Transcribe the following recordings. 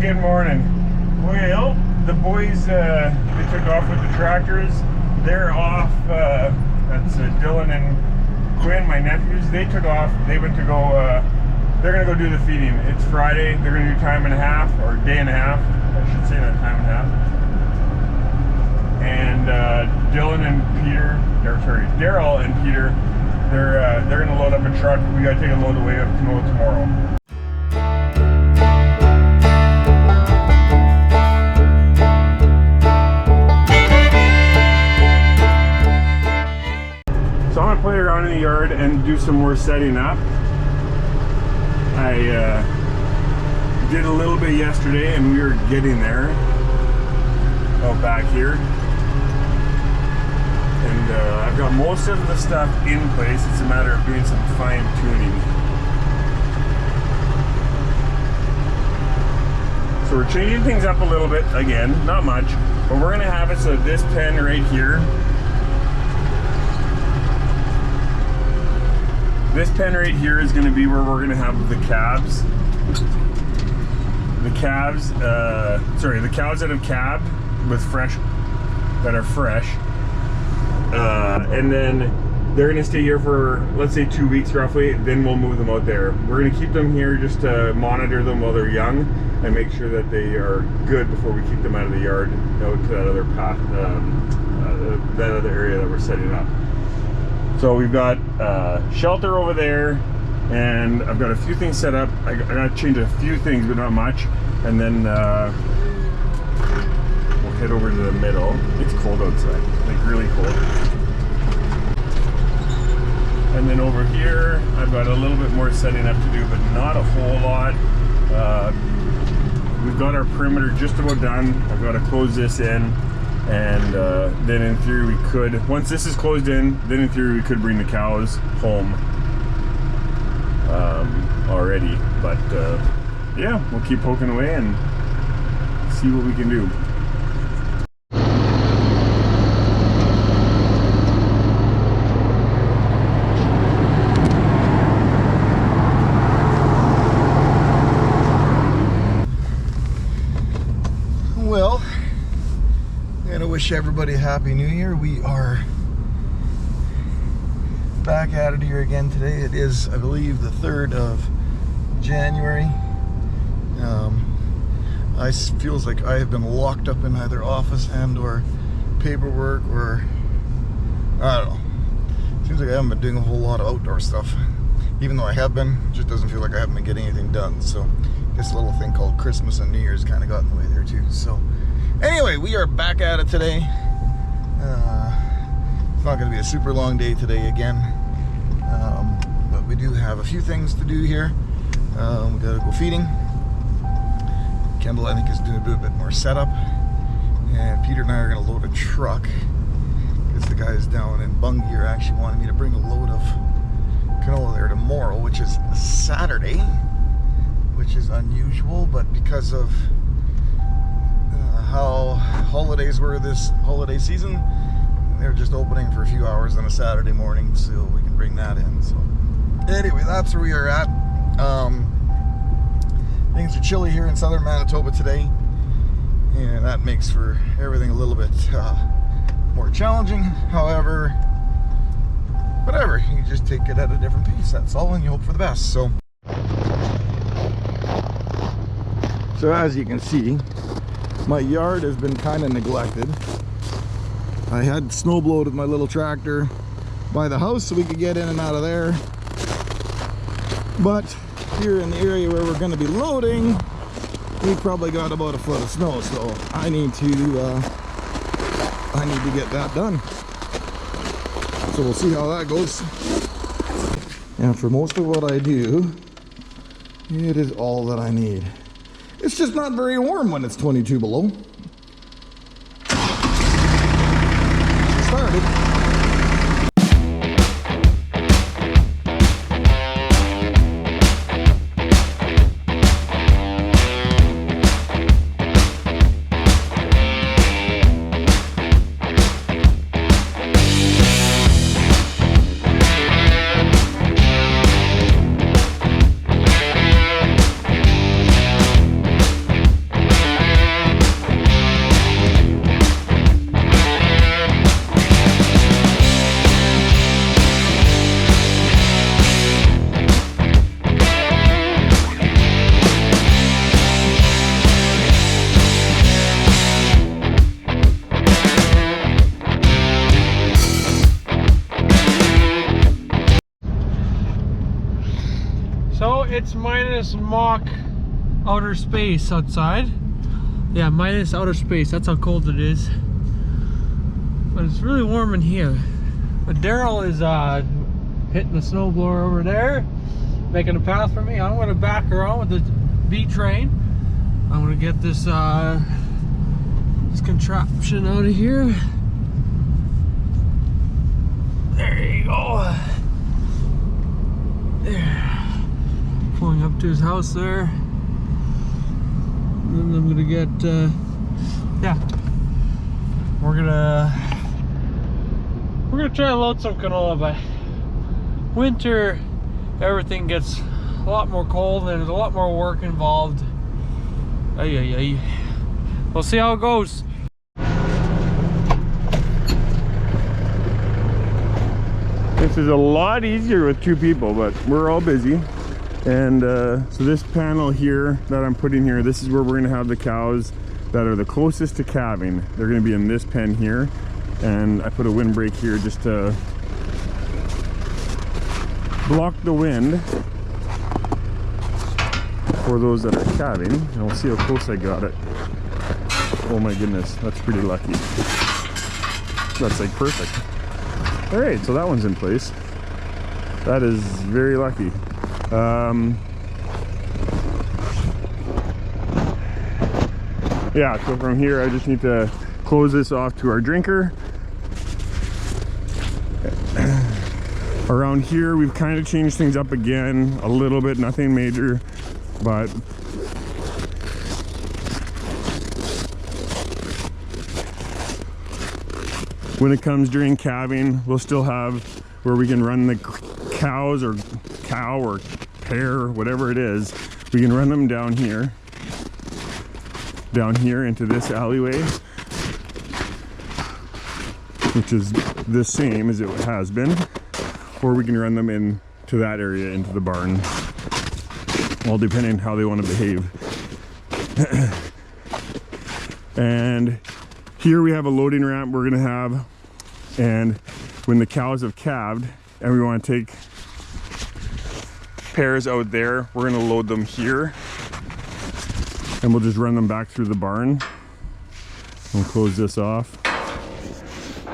good morning. Well, the boys, they took off with the tractors. They're off, that's Dylan and Quinn, my nephews. They took off, they went to go, they're gonna go do the feeding. It's Friday, they're gonna do time and a half, or day and a half. I should say not time and a half. And Dylan and Peter, or sorry, Daryl and Peter, they're gonna load up a truck. We gotta take a load away up to Canoa tomorrow. So I'm gonna play around in the yard and do some more setting up. I did a little bit yesterday and we were getting there. Oh, back here. And I've got most of the stuff in place. It's a matter of doing some fine tuning. So we're changing things up a little bit again, not much, but we're gonna have it so this pen right here, this pen right here is gonna be where we're gonna have the calves. The cows that have calved with that are fresh. And then they're gonna stay here for, let's say, 2 weeks roughly, then we'll move them out there. We're gonna keep them here just to monitor them while they're young and make sure that they are good before we keep them out of the yard, out to that other path, that other area that we're setting up. So we've got shelter over there, and I've got a few things set up. I gotta change a few things, but not much. And then we'll head over to the middle. It's cold outside, like really cold. And then over here, I've got a little bit more setting up to do, but not a whole lot. We've got our perimeter just about done. I've got to close this in, and then in theory we could, once this is closed in, then in theory we could bring the cows home already. But yeah, we'll keep poking away and see what we can do. Well, I'm gonna wish everybody a happy new year. We are back at it here again today. It is, I believe, the 3rd of January. I feels like I have been locked up in either office and or paperwork, or I don't know. Seems like I haven't been doing a whole lot of outdoor stuff. Even though I have been, it just doesn't feel like I haven't been getting anything done. So this little thing called Christmas and New Year's kind of got in the way there too. So anyway, we are back at it today. It's not going to be a super long day today again, but we do have a few things to do here. We got to go feeding. Kendall, I think, is doing a bit more setup, and Peter and I are going to load a truck because the guys down in Bungie are actually wanting me to bring a load of canola there tomorrow, which is Saturday, which is unusual, but because of how holidays were this holiday season, they're just opening for a few hours on a Saturday morning, so we can bring that in. So anyway, that's where we are at. Things are chilly here in southern Manitoba today, and that makes for everything a little bit more challenging. However, whatever, you just take it at a different pace, that's all, and you hope for the best. So as you can see, my yard has been kind of neglected. I had snow blowed with my little tractor by the house so we could get in and out of there. But here in the area where we're going to be loading, we probably got about a foot of snow, so I need to get that done. So we'll see how that goes. And for most of what I do, it is all that I need. It's just not very warm when it's 22 below. Started. it's minus Mach outer space outside. Yeah, minus outer space. That's how cold it is. But it's really warm in here. But Daryl is hitting the snowblower over there, making a path for me. I'm going to back around with the B train. I'm going to get this this contraption out of here. There you go. There. Pulling up to his house there. And then I'm gonna get yeah. We're gonna try to load some canola. By winter everything gets a lot more cold and there's a lot more work involved. Ay. We'll see how it goes. This is a lot easier with 2 people, but we're all busy. And so this panel here that I'm putting here, this is where we're gonna have the cows that are the closest to calving. They're gonna be in this pen here. And I put a windbreak here just to block the wind for those that are calving. And we'll see how close I got it. Oh my goodness, that's pretty lucky. That's like perfect. All right, so that one's in place. That is very lucky. Yeah, so from here I just need to close this off to our drinker. Around here we've kind of changed things up again a little bit, nothing major, but when it comes during calving, we'll still have where we can run the cows or cow or pair, whatever it is, we can run them down here into this alleyway, which is the same as it has been, or we can run them into that area, into the barn, all depending on how they want to behave. And here we have a loading ramp we're gonna have, and when the cows have calved and we want to take pairs out there, we're gonna load them here and we'll just run them back through the barn. We'll close this off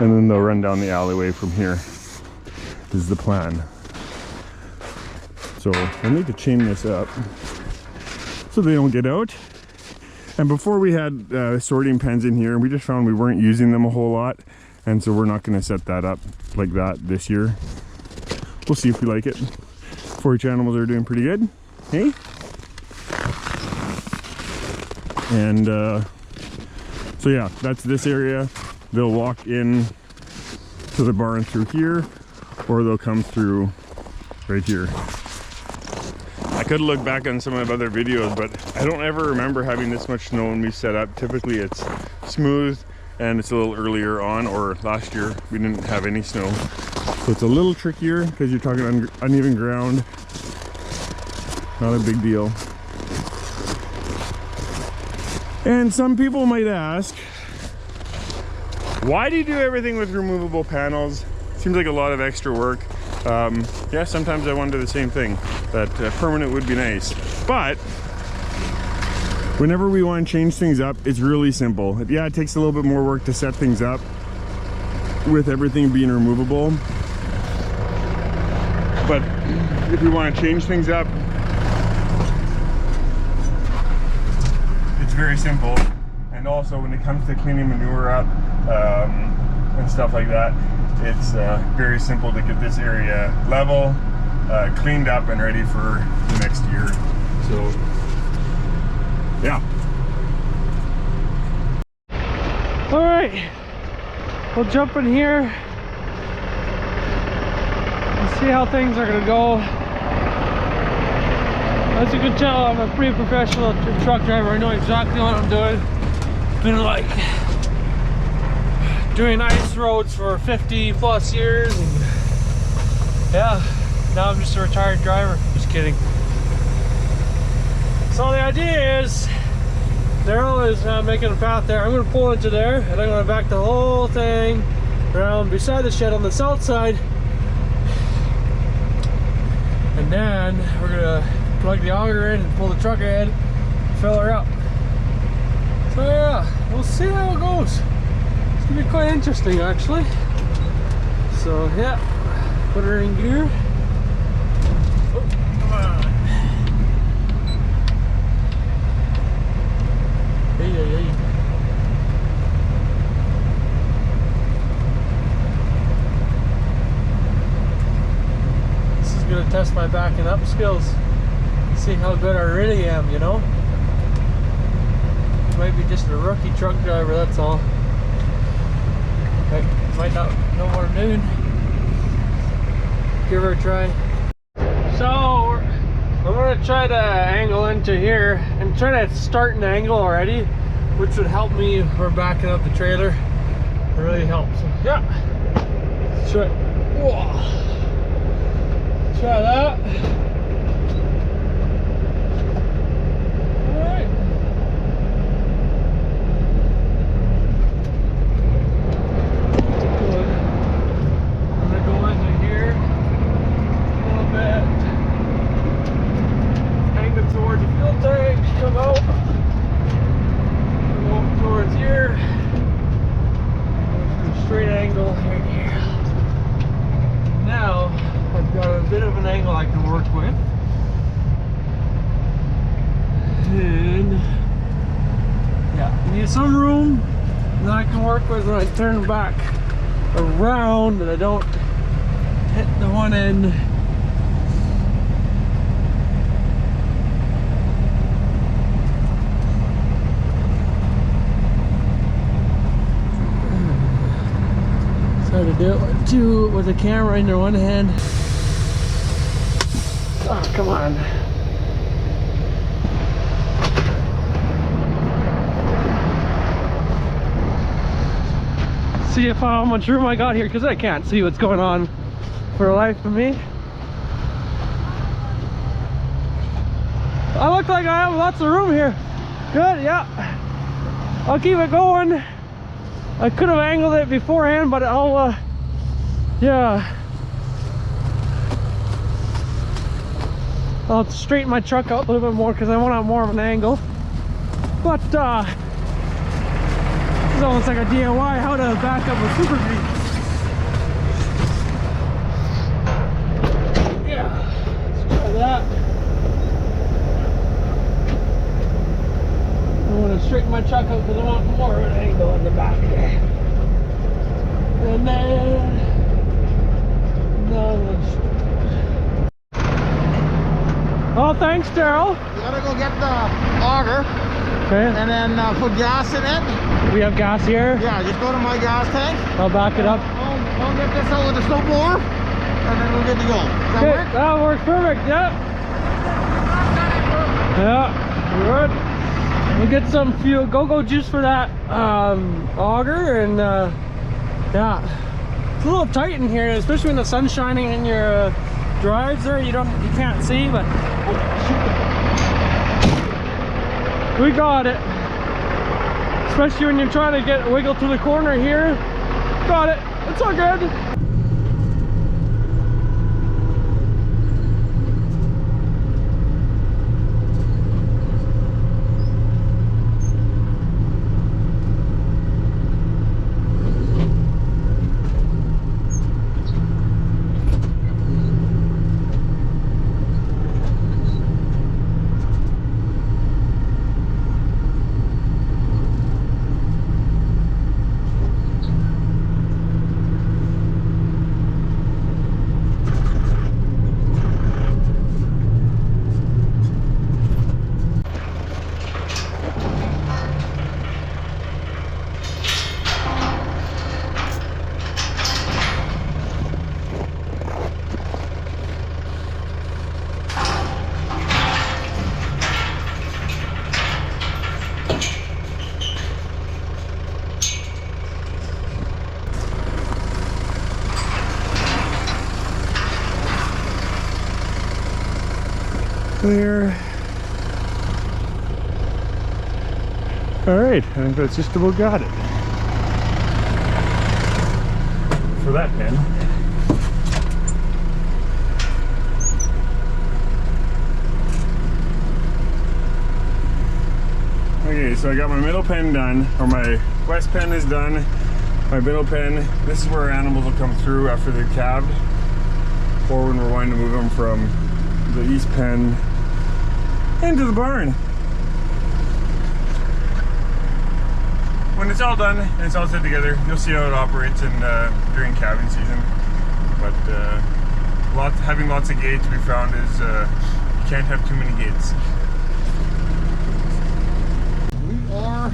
and then they'll run down the alleyway from here. This is the plan. So I need to chain this up so they don't get out. And before we had sorting pens in here, we just found we weren't using them a whole lot, and so we're not going to set that up like that this year. We'll see if we like it. 4-H animals are doing pretty good, hey? And so yeah, that's this area. They'll walk in to the barn through here, or they'll come through right here. I could look back on some of my other videos, but I don't ever remember having this much snow when we set up. Typically it's smooth and it's a little earlier on, or last year we didn't have any snow. So it's a little trickier because you're talking uneven ground. Not a big deal. And some people might ask, why do you do everything with removable panels? Seems like a lot of extra work. Yeah, sometimes I wonder the same thing, that permanent would be nice. But whenever we want to change things up, it's really simple. Yeah, it takes a little bit more work to set things up with everything being removable. But if we want to change things up, it's very simple. And also when it comes to cleaning manure up and stuff like that, it's very simple to get this area level, cleaned up and ready for the next year. So yeah. All right, we'll jump in here and see how things are gonna go. As you can tell, I'm a pretty professional truck driver. I know exactly what I'm doing. Been like doing ice roads for 50+ years, and yeah, now I'm just a retired driver. Just kidding. So the idea is, Daryl is making a path there. I'm going to pull into there, and I'm going to back the whole thing around beside the shed on the south side, and then we're going to plug the auger in and pull the truck ahead, fill her up. So yeah, we'll see how it goes. It's gonna be quite interesting actually. So yeah, put her in gear. Oh, come on. Hey, hey, hey. This is gonna test my backing up skills. See how good I really am, you know? Might be just a rookie truck driver, that's all. I might not know what I'm doing. Give her a try. So, I'm gonna try to angle into here and try to start an angle already, which would help me for backing up the trailer. It really helps. So, yeah. Let's try. Whoa. Try that. Some room that I can work with when I turn back around and I don't hit the one end. Try to do it with the camera in one hand. Oh, come on. See if how much room I got here, because I can't see what's going on for the life of me. I look like I have lots of room here. Good, yeah. I'll keep it going. I could have angled it beforehand, but I'll, yeah. I'll straighten my truck out a little bit more because I want more of an angle. But, it's almost like a DIY how to back up with Super G. Yeah, let's try that. I want to straighten my truck out because I want more of an angle in the back there. And then, oh, thanks, Daryl. You gotta go get the auger. Okay. And then put gas in it. We have gas here. Yeah, just go to my gas tank. I'll back it up. I'll get this out with the snow blower, and then we're good to go. Does that work? That works perfect. Yeah. Yeah. Good. We'll get some fuel, go juice for that auger, and yeah, it's a little tight in here, especially when the sun's shining in your drives there. You can't see, but we got it. Especially when you're trying to get wiggle to the corner here. Got it. It's all good. Clear. All right, I think that's just about got it for that pin. Okay, so I got my middle pen done, or my west pen is done. My middle pen, this is where our animals will come through after they're calved, or when we're wanting to move them from the east pen into the barn. When it's all done and it's all set together, you'll see how it operates during calving season. But having lots of gates, we found is you can't have too many gates. We are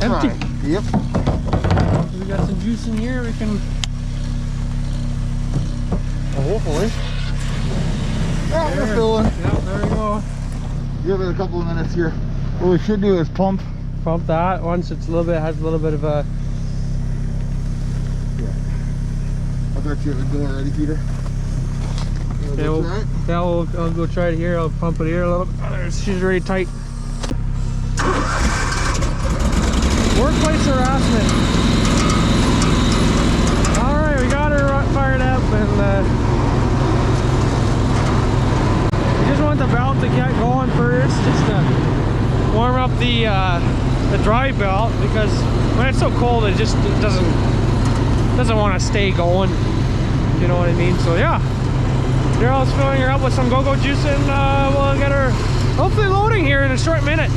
empty. Right. Yep. We got some juice in here. We can. Well, hopefully. Yeah, we're filling. Yep, there we go. Give it a couple of minutes here. What we should do is pump that once it's a little bit, has a little bit of a. Yeah. I thought you had the door ready, Peter. Yeah, I'll go try it here. I'll pump it here a little bit. Oh, there, she's already tight. Workplace harassment. All right, we got her fired up, and we just want the belt to get going first, just to warm up the dry belt, because when it's so cold, it doesn't want to stay going. You know what I mean? So yeah, Daryl's filling her up with some go-go juice, and we'll get her hopefully loading here in a short minute.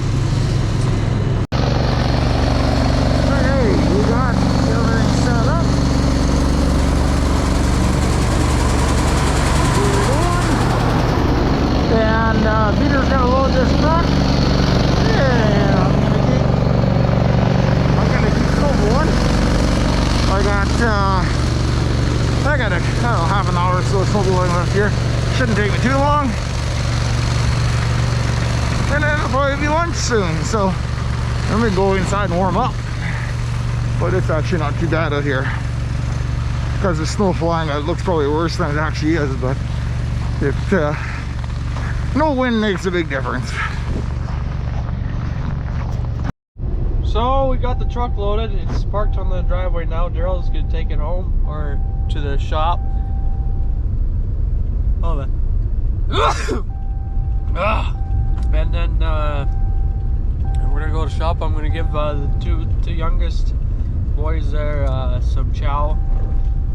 We got everything set up. And Peter's gonna load this truck. Yeah, I'm gonna keep snowboarding. I got a half an hour or so of snowboarding left here. Shouldn't take me too long. And then it'll probably be lunch soon. So I'm gonna go inside and warm up. But it's actually not too bad out here. Because the snow flying, it looks probably worse than it actually is, but no wind makes a big difference. So we got the truck loaded. It's parked on the driveway now. Daryl's gonna take it home or to the shop. Oh, that. And then we're gonna go to the shop. I'm gonna give the two youngest boys there some chow.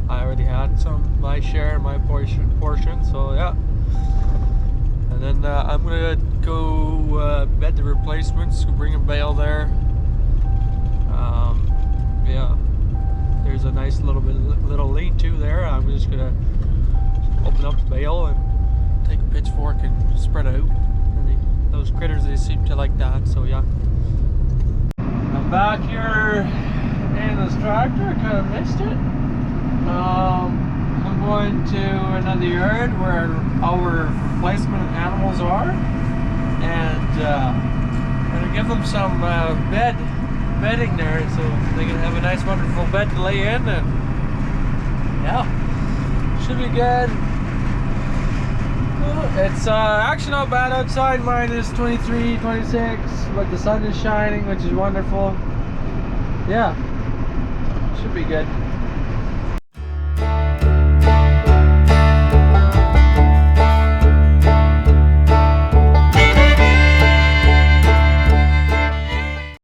I already had some, my share, my portion. So yeah. And then I'm gonna go bed the replacements, bring a bale there. Yeah, there's a nice little lean-to there. I'm just gonna open up the bale and take a pitchfork and spread it out. And those critters, they seem to like that. So yeah. I'm back here in this tractor. I kind of missed it. I'm going to another yard where our replacement animals are, and I'm gonna give them some bedding there, so they can have a nice, wonderful bed to lay in, and yeah, should be good. It's actually not bad outside. Minus 23, 26, but the sun is shining, which is wonderful. Yeah, should be good.